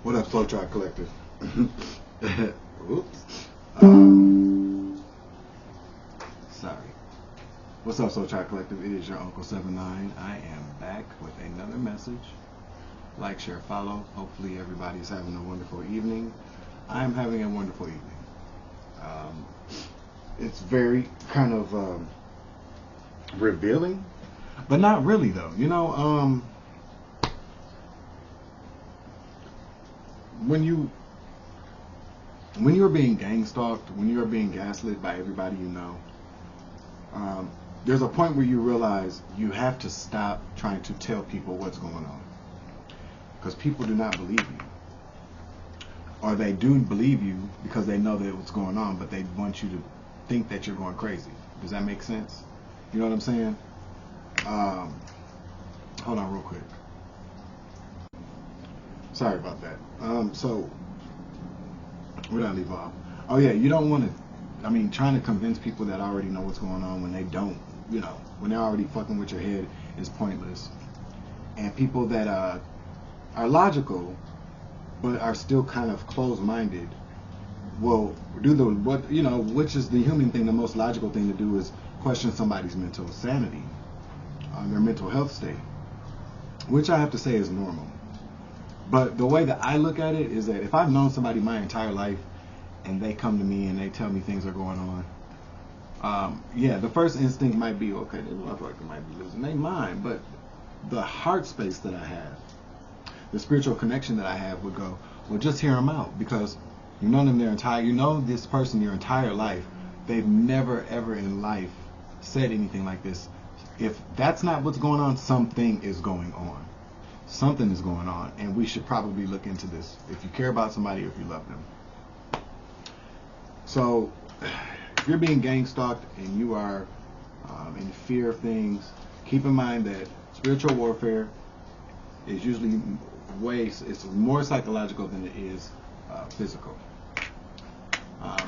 What up, Slow Track Collective? Oops. Sorry. What's up, Slow Track Collective? It is your Uncle 79. I am back with another message. Like, share, follow. Hopefully everybody's having a wonderful evening. I am having a wonderful evening. It's very kind of revealing, but not really though. You know, when you are being gang stalked, when you are being gaslit by everybody you know, there's a point where you realize you have to stop trying to tell people what's going on, because people do not believe you, or they do believe you because they know that what's going on, but they want you to think that you're going crazy. Does that make sense? You know what I'm saying? Hold on real quick. Sorry about that. So where did I leave off? Oh yeah, you don't want to, trying to convince people that already know what's going on when they don't, when they're already fucking with your head is pointless. And people that are logical but are still kind of closed-minded will do which is the human thing. The most logical thing to do is question somebody's mental sanity, their mental health state, which I have to say is normal. But the way that I look at it is that if I've known somebody my entire life and they come to me and they tell me things are going on, the first instinct might be, okay, this motherfucker might be losing their mind. But the heart space that I have, the spiritual connection that I have would go, well, just hear them out, because you've known them this person your entire life. They've never ever in life said anything like this. If that's not what's going on, something is going on. Something is going on, and we should probably look into this if you care about somebody or if you love them. So, if you're being gang stalked and you are in fear of things, keep in mind that spiritual warfare is usually it's more psychological than it is physical.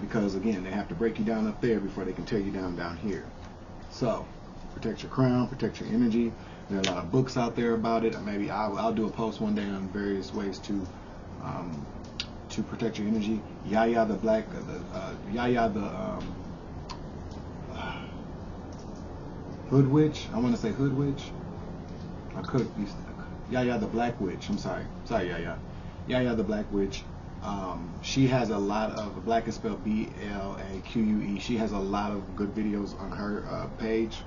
Because again, they have to break you down up there before they can tear you down here. So, protect your crown, protect your energy. There are a lot of books out there about it. Maybe I'll do a post one day on various ways to protect your energy. Yaya the Black, Hood Witch. I want to say Hood Witch. I could be Yaya the Black Witch. I'm sorry, Yaya. Yaya the Black Witch. She has a lot of, Black is spelled BLAQUE. She has a lot of good videos on her page.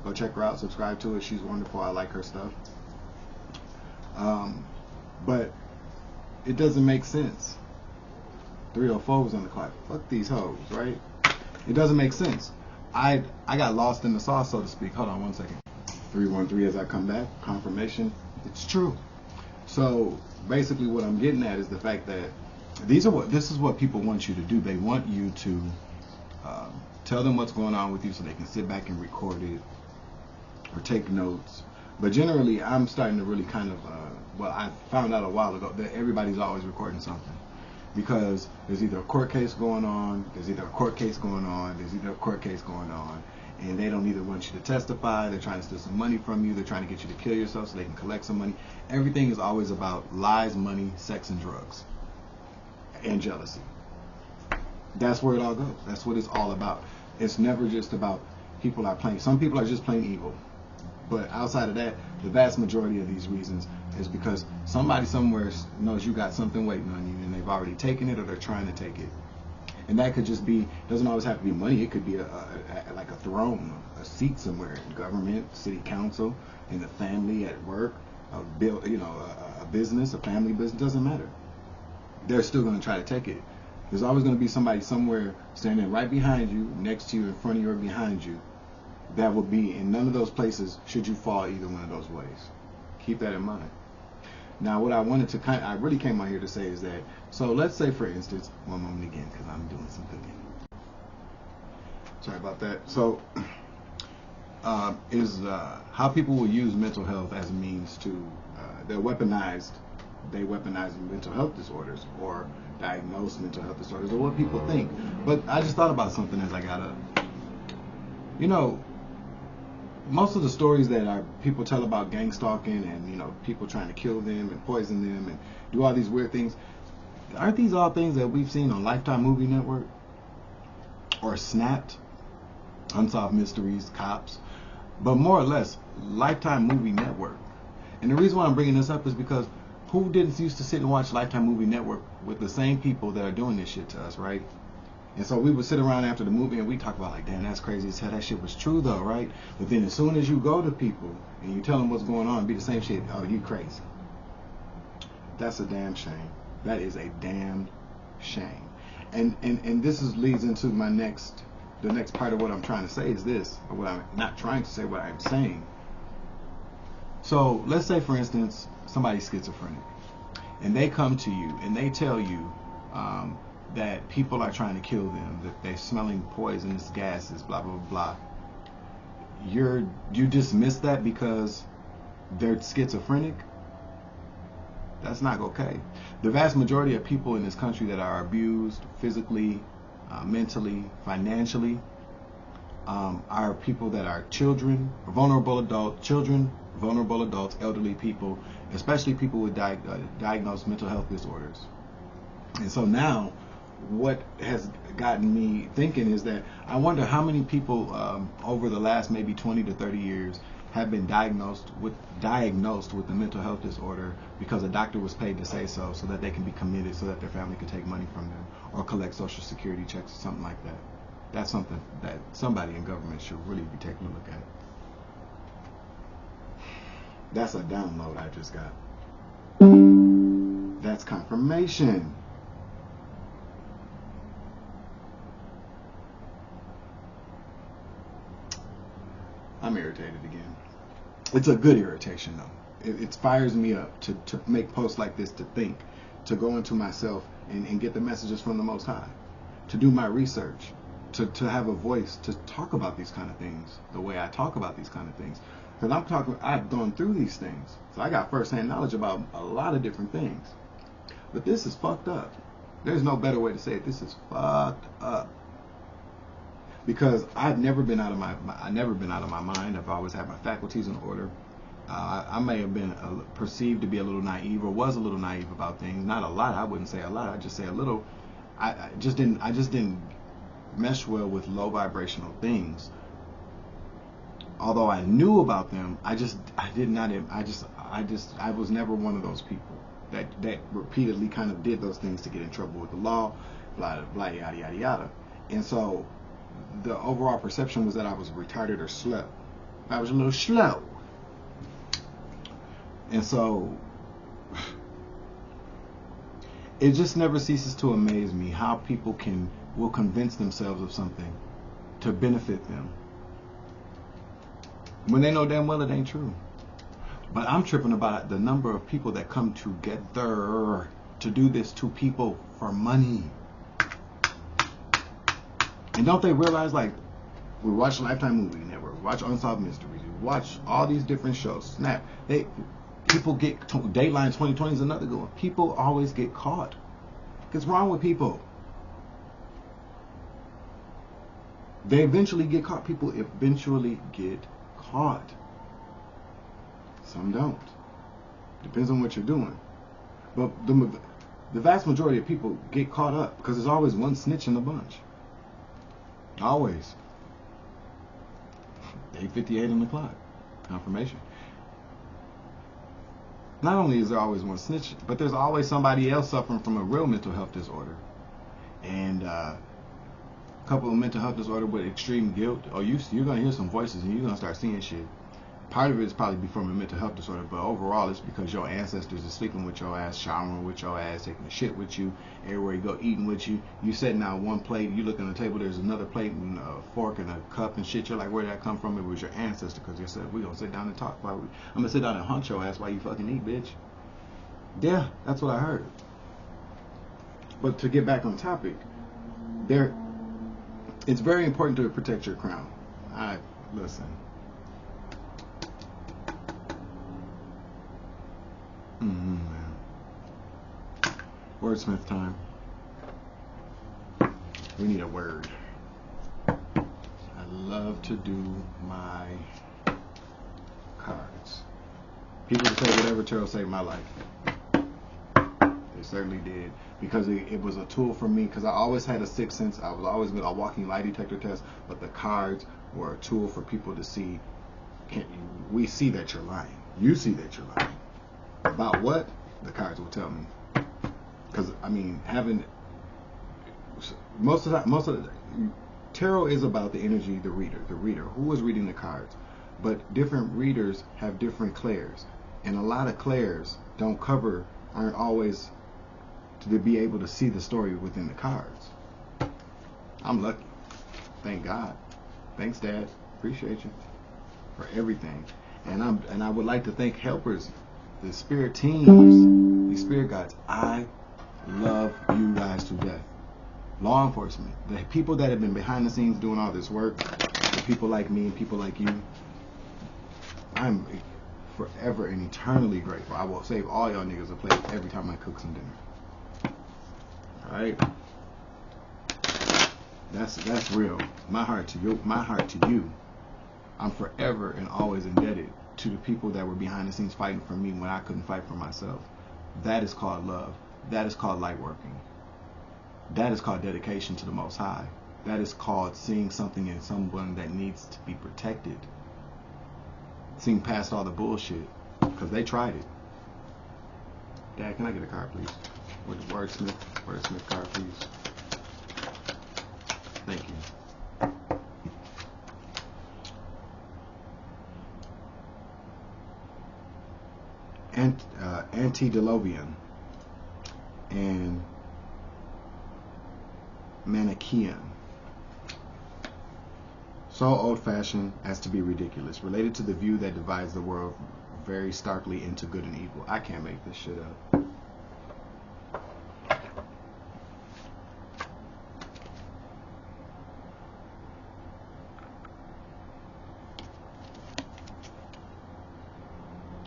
Go check her out, subscribe to it. She's wonderful. I like her stuff. But it doesn't make sense. 304 was on the clock. Fuck these hoes, right? It doesn't make sense. I got lost in the sauce, so to speak. Hold on one second. 313 as I come back. Confirmation. It's true. So basically what I'm getting at is the fact that this is what people want you to do. They want you to tell them what's going on with you so they can sit back and record it or take notes. But generally, I'm starting to really kind of, I found out a while ago that everybody's always recording something, because there's either a court case going on, and they don't either want you to testify, they're trying to steal some money from you, they're trying to get you to kill yourself so they can collect some money. Everything is always about lies, money, sex, and drugs, and jealousy. That's where it all goes. That's what it's all about. It's never just about people are playing. Some people are just plain evil. But outside of that, the vast majority of these reasons is because somebody somewhere knows you got something waiting on you and they've already taken it or they're trying to take it. And that could just be, doesn't always have to be money. It could be like a throne, a seat somewhere in government, city council, in the family, at work, a business, a family business, doesn't matter. They're still going to try to take it. There's always going to be somebody somewhere standing right behind you, next to you, in front of you, or behind you. That will be in none of those places should you fall either one of those ways. Keep that in mind. Now, what I wanted to I really came out here to say is that, so let's say, for instance, one moment again, because I'm doing some cooking. Sorry about that. So, how people will use mental health as a means to, they weaponize mental health disorders or diagnose mental health disorders, or what people think. But I just thought about something as I got up. most of the stories that our people tell about gang stalking and, you know, people trying to kill them and poison them and do all these weird things, aren't these all things that we've seen on Lifetime Movie Network or Snapped, Unsolved Mysteries, Cops, but more or less Lifetime Movie Network? And the reason why I'm bringing this up is because who didn't used to sit and watch Lifetime Movie Network with the same people that are doing this shit to us, right? And so we would sit around after the movie and we talk about like, damn, that's crazy as hell. That shit was true though, right? But then as soon as you go to people and you tell them what's going on, it'd be the same shit. Oh, you crazy. That's a damn shame. That is a damn shame. And this leads into the next part of what I'm trying to say is this, or what I'm not trying to say, what I'm saying. So let's say, for instance, somebody's schizophrenic and they come to you and they tell you that people are trying to kill them, that they're smelling poisonous gases, blah, blah, blah. You dismiss that because they're schizophrenic? That's not okay. The vast majority of people in this country that are abused physically, mentally, financially, are people that are children, vulnerable adults, elderly people, especially people with diagnosed mental health disorders. And so now, what has gotten me thinking is that I wonder how many people over the last maybe 20 to 30 years have been diagnosed with a mental health disorder because a doctor was paid to say so that they can be committed, so that their family could take money from them or collect Social Security checks or something like that. That's something that somebody in government should really be taking a look at. That's a download I just got. That's confirmation. I'm irritated again. It's a good irritation though. It fires me up to make posts like this, to think, to go into myself and get the messages from the Most High, to do my research, to have a voice, to talk about these kind of things the way I talk about these kind of things. Because I've gone through these things. So I got firsthand knowledge about a lot of different things. But this is fucked up. There's no better way to say it. This is fucked up. Because I've never been out of my mind. I've always had my faculties in order. I may have been perceived to be a little naive, or was a little naive about things. Not a lot. I wouldn't say a lot. I'd just say a little. I just didn't mesh well with low vibrational things. Although I knew about them, I was never one of those people that repeatedly kind of did those things to get in trouble with the law, blah blah yada yada yada. And so the overall perception was that I was retarded or slow. I was a little slow. And so it just never ceases to amaze me how people will convince themselves of something to benefit them when they know damn well it ain't true. But I'm tripping about the number of people that come together to do this to people for money. And don't they realize, like, we watch Lifetime Movie Network, we watch Unsolved Mysteries, we watch all these different shows, Snap. People get, Dateline 2020 is another good one. People always get caught. What's wrong with people? They eventually get caught. People eventually get caught. Some don't. Depends on what you're doing. But the vast majority of people get caught up because there's always one snitch in the bunch. Always. 8:58 on the clock. Confirmation. Not only is there always one snitch, but there's always somebody else suffering from a real mental health disorder. And a couple of mental health disorder with extreme guilt. Oh, you're going to hear some voices and you're going to start seeing shit. Part of it is probably from a mental health disorder, but overall it's because your ancestors are sleeping with your ass, showering with your ass, taking a shit with you, everywhere you go, eating with you. You sitting out one plate, you look on the table, there's another plate and a fork and a cup and shit. You're like, where did that come from? It was your ancestor, because they said, we're going to sit down and talk. I'm going to sit down and hunt your ass while you fucking eat, bitch. Yeah, that's what I heard. But to get back on topic, it's very important to protect your crown. Listen. Man. Wordsmith time. We need a word. I love to do my People that say whatever tarot saved my life. They certainly did. Because it was a tool for me. Because I always had a sixth sense. I was always a walking lie detector test. But the cards were a tool for people to see. We see that you're lying. You see that you're lying. About what? The cards will tell me. Because, I mean, most of the tarot is about the energy, the reader who is reading the cards. But different readers have different clairs, and a lot of clairs aren't always to be able to see the story within the cards. I'm lucky, thank God. Thanks, Dad. Appreciate you for everything. And I would like to thank helpers, the spirit teams, these spirit guides. I love you guys to death. Law enforcement, the people that have been behind the scenes doing all this work, the people like me and people like you, I'm forever and eternally grateful. I will save all y'all niggas a plate every time I cook some dinner. Alright? That's real. My heart to you. I'm forever and always indebted to the people that were behind the scenes fighting for me when I couldn't fight for myself. That is called love. That is called light working. That is called dedication to the Most High. That is called seeing something in someone that needs to be protected. Seeing past all the bullshit. Because they tried it. Dad, can I get a card, please? With the wordsmith card, please. Thank you. Antediluvian and Manichaean. So old-fashioned as to be ridiculous, related to the view that divides the world very starkly into good and evil. I can't make this shit up.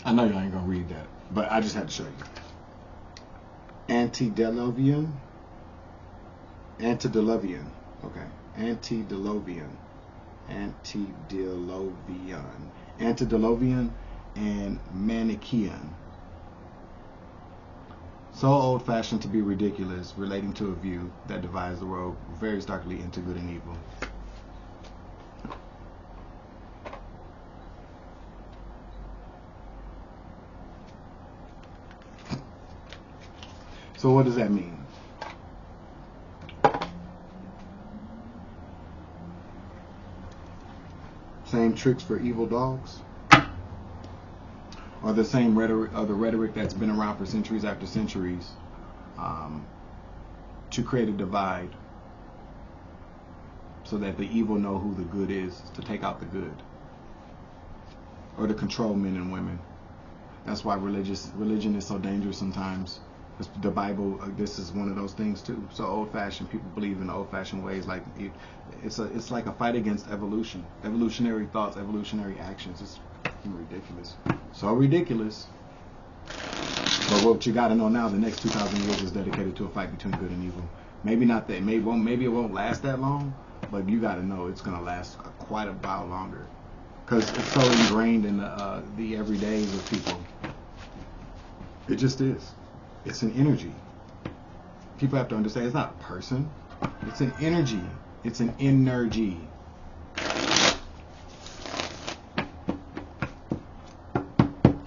I know y'all ain't gonna read that, but I just had to show you. Antediluvian. Okay. Antediluvian and Manichaean. So old-fashioned to be ridiculous, relating to a view that divides the world very starkly into good and evil. So what does that mean? Same tricks for evil dogs? Or the same rhetoric, or the rhetoric that's been around for centuries after centuries, to create a divide so that the evil know who the good is, to take out the good, or to control men and women. That's why religion is so dangerous sometimes. The Bible, this is one of those things too. So old-fashioned, people believe in old-fashioned ways. Like it's like a fight against evolution, evolutionary thoughts, evolutionary actions. It's fucking ridiculous, so ridiculous. But what you got to know now, the next 2,000 years is dedicated to a fight between good and evil. Maybe not that. Maybe it won't last that long, but you got to know it's gonna last quite a while longer, because it's so ingrained in the everydays of people. It just is. It's an energy. People have to understand it's not a person. It's an energy. It's an energy.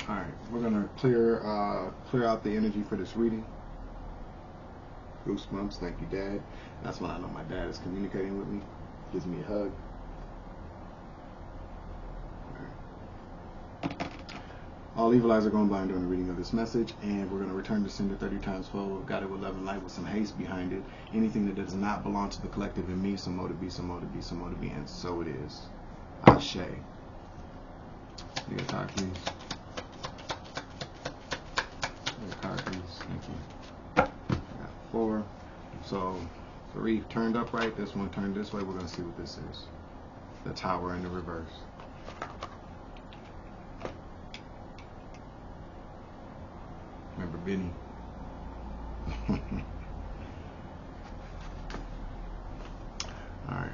Alright, we're gonna clear out the energy for this reading. Goosebumps, thank you, Dad. That's when I know my dad is communicating with me. Gives me a hug. All evil eyes are going blind during the reading of this message, and we're going to return to sender 30 times fold, guide it with love and light with some haste behind it. Anything that does not belong to the collective in me, some more to be, some more to be, some more to be, and so it is. Ashe. You got a card, please. You got a card, please. Thank you. I got 4. So 3 turned upright. This one turned this way. We're going to see what this is. The Tower in the reverse. Remember Benny? Alright.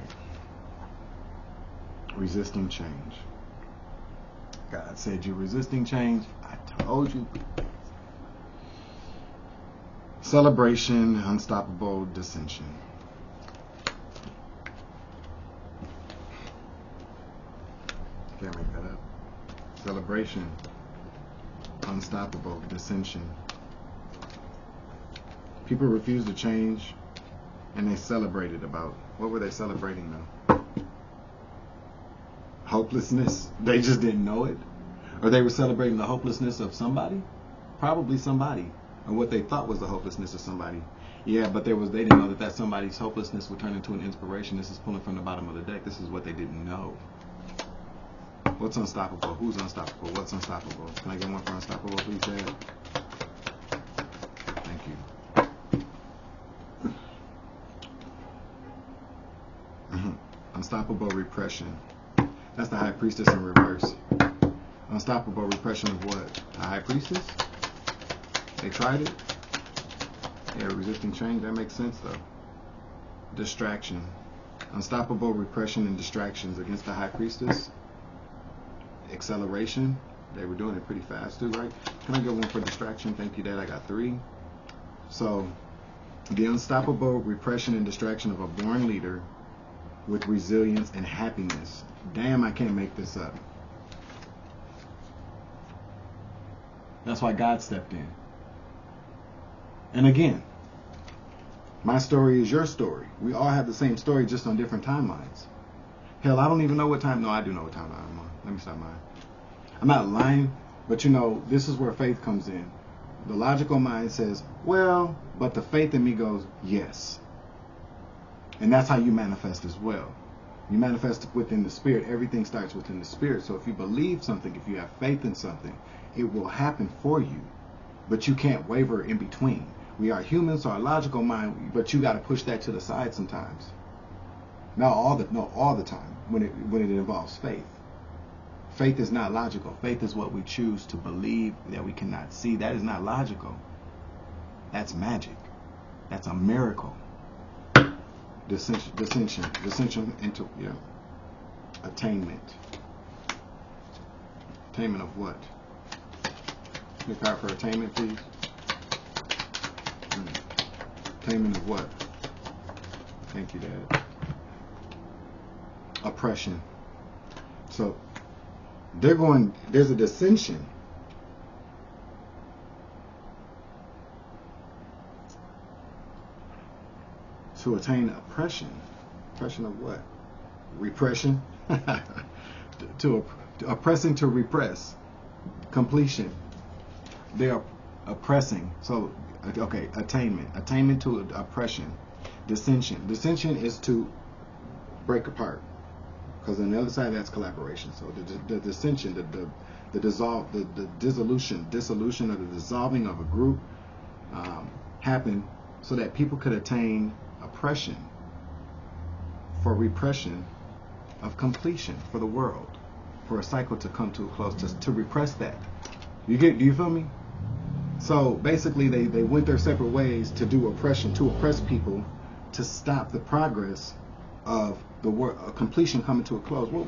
Resisting change. God said you're resisting change. I told you. Celebration, unstoppable dissension. Can't make that up. Celebration, unstoppable dissension. People refuse to change, and they celebrated about. What were they celebrating though? Hopelessness. They just didn't know it. Or they were celebrating the hopelessness of somebody? Probably somebody. Or what they thought was the hopelessness of somebody. Yeah, but they didn't know that somebody's hopelessness would turn into an inspiration. This is pulling from the bottom of the deck. This is what they didn't know. What's unstoppable? Who's unstoppable? What's unstoppable? Can I get one for unstoppable, please, Dad? Thank you. Unstoppable repression. That's the High Priestess in reverse. Unstoppable repression of what? The High Priestess? They tried it? Yeah, resisting change. That makes sense, though. Distraction. Unstoppable repression and distractions against the High Priestess. Acceleration. They were doing it pretty fast, too, right? Can I get one for distraction? Thank you, Dad. I got 3. So, the unstoppable repression and distraction of a born leader with resilience and happiness. Damn, I can't make this up. That's why God stepped in. And again, my story is your story. We all have the same story, just on different timelines. Hell, I don't even know what time. No, I do know what timeline I'm on. Let me stop lying. I'm not lying, but this is where faith comes in. The logical mind says, well, but the faith in me goes, yes. And that's how you manifest as well. You manifest within the spirit. Everything starts within the spirit. So if you believe something, if you have faith in something, it will happen for you. But you can't waver in between. We are humans, so our logical mind, but you got to push that to the side sometimes. Not all the time when it involves faith. Faith is not logical. Faith is what we choose to believe that we cannot see. That is not logical. That's magic. That's a miracle. Dissension into attainment. Attainment of what? Your card for attainment, please. Attainment of what? Thank you, Dad. Oppression. So there's a dissension. To attain oppression. Oppression of what? Repression. Oppressing to repress. Completion. They are oppressing. So, okay, attainment. Attainment to oppression. Dissension. Dissension is to break apart. Because on the other side, that's collaboration. So the dissension, the dissolution or the dissolving of a group happened so that people could attain oppression for repression of completion for the world, for a cycle to come to a close, to repress that. Do you feel me? So basically they went their separate ways to do oppression, to oppress people, to stop the progress of the world, completion coming to a close. What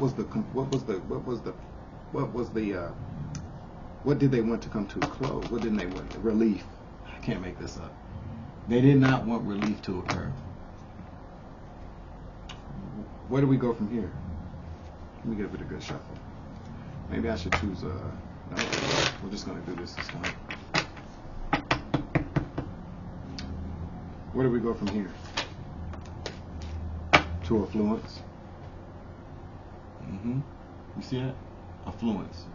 did they want to come to a close? What didn't they want? Relief. I can't make this up. They did not want relief to occur. Where do we go from here? Let me give it a good shuffle. Maybe I should choose no, we're just going to do this time. Where do we go from here? To affluence. You see that? Affluence.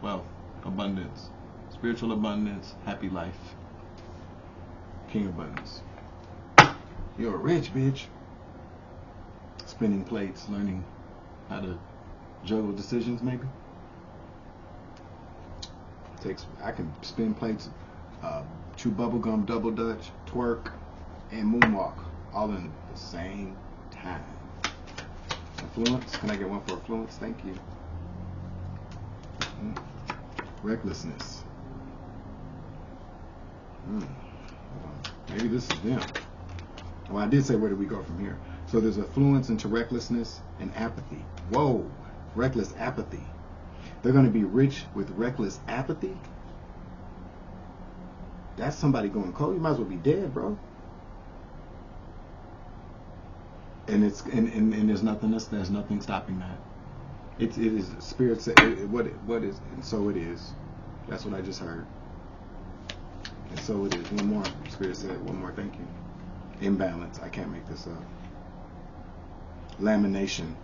Wealth. Abundance. Spiritual abundance. Happy life. King abundance. You're a rich bitch. Spinning plates. Learning how to juggle decisions, maybe. I can spin plates, chew bubblegum, double dutch, twerk, and moonwalk all in the same time. Affluence. Can I get one for affluence? Thank you. Recklessness. Maybe this is them. Well, I did say where do we go from here? So there's affluence into recklessness and apathy. Whoa. Reckless apathy. They're going to be rich with reckless apathy. That's somebody going cold. You might as well be dead, bro. And there's nothing stopping that. It is spirit said what is, and so it is. That's what I just heard. And so it is. One more. Spirit said one more. Thank you. Imbalance. I can't make this up. Lamination.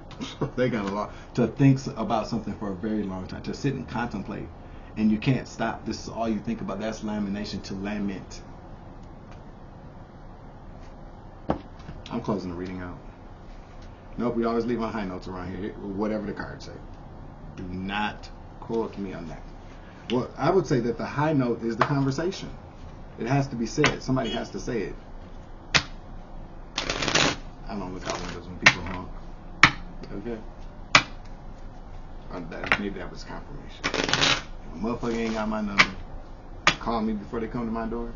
They got a lot to think about something for a very long time. To sit and contemplate, and you can't stop. This is all you think about. That's lamination. To lament. I'm closing the reading out. Nope, we always leave on high notes around here. Whatever the cards say. Do not quote me on that. Well, I would say that the high note is the conversation. It has to be said. Somebody has to say it. I don't look out windows when people honk. Okay? Maybe that was confirmation. If a motherfucker ain't got my number, call me before they come to my door,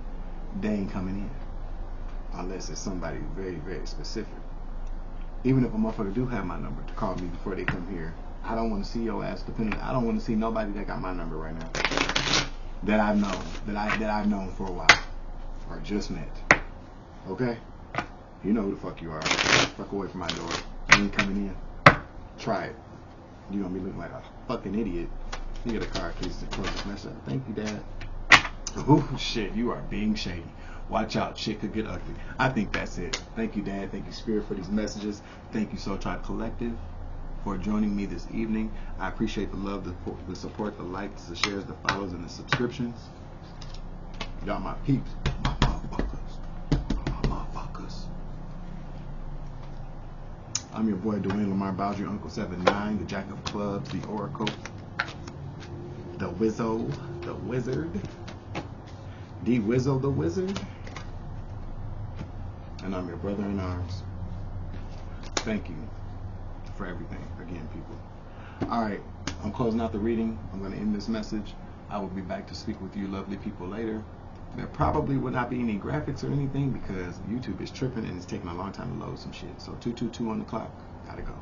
they ain't coming in. Unless it's somebody very, very specific. Even if a motherfucker do have my number to call me before they come here, I don't want to see your ass. I don't want to see nobody that got my number right now. That I've known. That I've known for a while. Or just met. Okay? You know who the fuck you are. Fuck away from my door. You ain't coming in. Try it. You're gonna be looking like a fucking idiot. You get a card, please, to close this mess up. Thank you, Dad. Ooh, shit, you are being shady. Watch out, shit could get ugly. I think that's it. Thank you, Dad. Thank you, Spirit, for these messages. Thank you, Soul Tribe Collective, for joining me this evening. I appreciate the love, the support, the likes, the shares, the follows, and the subscriptions. Y'all my peeps. My motherfuckers. I'm your boy, Dwayne Lamar Bowdry, Uncle 79, the Jack of Clubs, the Oracle, the Wizzo, the Wizard, the Wizzo, the Wizard. And I'm your brother in arms. Thank you for everything, again, people. Alright, I'm closing out the reading. I'm going to end this message. I will be back to speak with you lovely people later. There probably will not be any graphics or anything because YouTube is tripping and it's taking a long time to load some shit. So 222 on the clock. Gotta go.